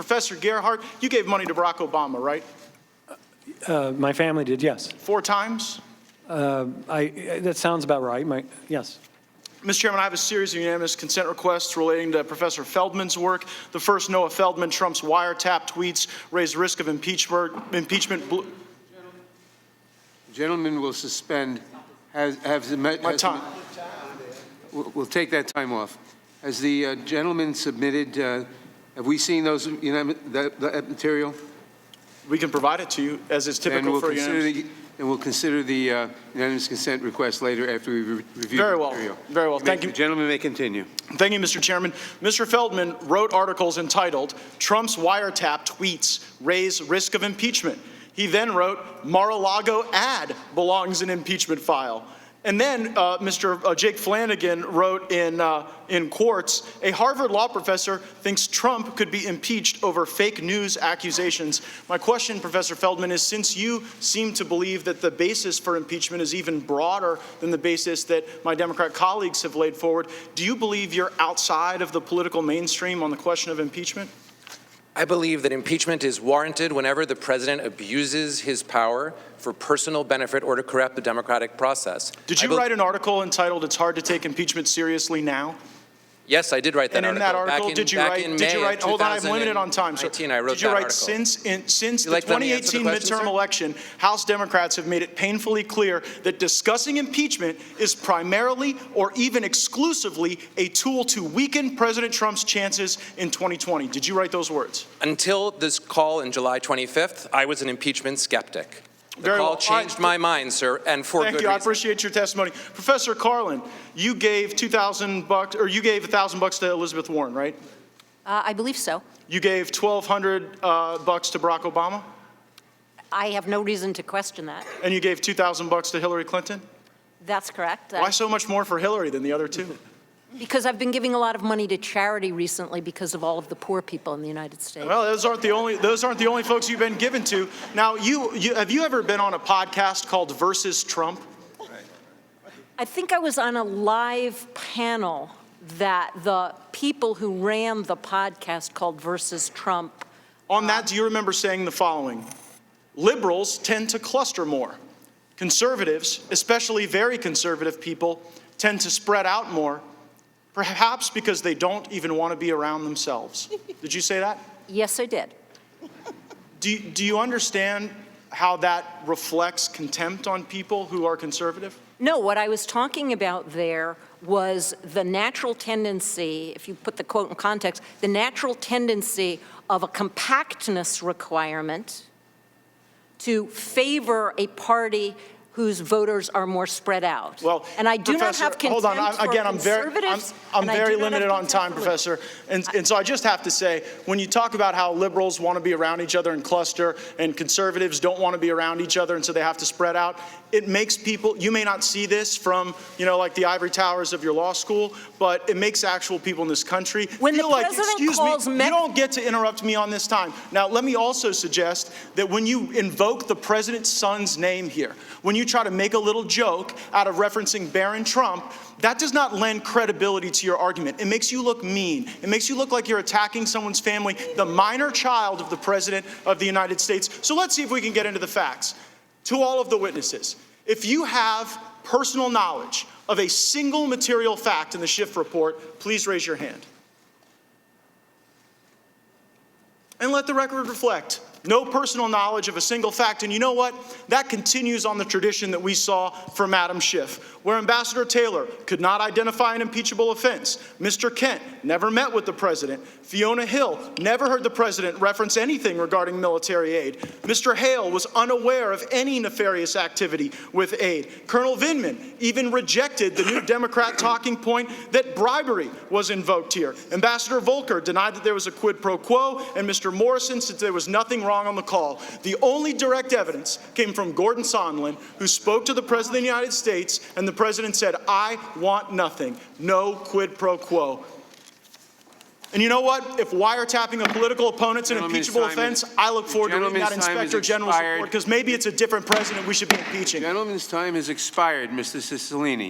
Professor Gerhardt, you gave money to Barack Obama, right? My family did, yes. 4 times? That sounds about right. Yes. Mr. Chairman, I have a series of unanimous consent requests relating to Professor Feldman's work. The first, Noah Feldman, Trump's wiretap tweets raised risk of impeachment. The gentleman will suspend. My time. We'll take that time off. Has the gentleman submitted? Have we seen those that material? We can provide it to you, as is typical for unanimous. And we'll consider the unanimous consent request later after we review the material. Very well. Thank you. The gentleman may continue. Thank you, Mr. Chairman. Mr. Feldman wrote articles entitled, "Trump's wiretap tweets raise risk of impeachment." He then wrote, "Mar-a-Lago ad belongs in impeachment file." And then Mr. Jake Flanagan wrote in Quartz, "A Harvard law professor thinks Trump could be impeached over fake news accusations." My question, Professor Feldman, is since you seem to believe that the basis for impeachment is even broader than the basis that my Democrat colleagues have laid forward, do you believe you're outside of the political mainstream on the question of impeachment? I believe that impeachment is warranted whenever the president abuses his power for personal benefit or to corrupt the democratic process. Did you write an article entitled, "It's hard to take impeachment seriously now"? Yes, I did write that article. And in that article, did you write, hold on, I'm limited on time, sir. I wrote did you that write, article. since the 2018 midterm election, House Democrats have made it painfully clear that discussing impeachment is primarily or even exclusively a tool to weaken President Trump's chances in 2020. Did you write those words? Until this call in July 25th, I was an impeachment skeptic. The call changed my mind, sir, and for good reason. Thank you. I appreciate your testimony. Professor Carlin, you gave $2,000, or you gave $1,000 to Elizabeth Warren, right? I believe so. You gave $1,200 to Barack Obama? I have no reason to question that. And you gave $2,000 to Hillary Clinton? That's correct. Why so much more for Hillary than the other two? Because I've been giving a lot of money to charity recently because of all of the poor people in the United States. Well, those aren't the only folks you've been given to. Now, have you ever been on a podcast called Versus Trump? I think I was on a live panel that the people who ran the podcast called Versus Trump. On that, do you remember saying the following? Liberals tend to cluster more. Conservatives, especially very conservative people, tend to spread out more. Perhaps because they don't even want to be around themselves. Did you say that? Yes, I did. Do you understand how that reflects contempt on people who are conservative? No, what I was talking about there was the natural tendency, if you put the quote in context, the natural tendency of a compactness requirement to favor a party whose voters are more spread out. Well, and I do not have contempt hold on. Again, I'm very limited on time, Professor. And so I just have to say, when you talk about how liberals want to be around each other and cluster, and conservatives don't want to be around each other, and so they have to spread out, it makes people, you may not see this from, like the ivory towers of your law school, but it makes actual people in this country feel like, excuse me, you don't get to interrupt me on this time. Now, let me also suggest that when you invoke the president's son's name here, when you try to make a little joke out of referencing Barron Trump, that does not lend credibility to your argument. It makes you look mean. It makes you look like you're attacking someone's family, the minor child of the President of the United States. So let's see if we can get into the facts. To all of the witnesses, if you have personal knowledge of a single material fact in the Schiff report, please raise your hand. And let the record reflect. No personal knowledge of a single fact. And you know what? That continues on the tradition that we saw from Madam Schiff, where Ambassador Taylor could not identify an impeachable offense. Mr. Kent never met with the president. Fiona Hill never heard the president reference anything regarding military aid. Mr. Hale was unaware of any nefarious activity with aid. Colonel Vindman even rejected the new Democrat talking point that bribery was invoked here. Ambassador Volker denied that there was a quid pro quo, and Mr. Morrison said there was nothing wrong on the call. The only direct evidence came from Gordon Sondland, who spoke to the President of the United States, and the President said, "I want nothing, no quid pro quo." And you know what? If wiretapping a political opponent's an impeachable offense, I look forward to reading that Inspector General's report, because maybe it's a different president we should be impeaching. Gentleman's time has expired, Mr. Cicilline.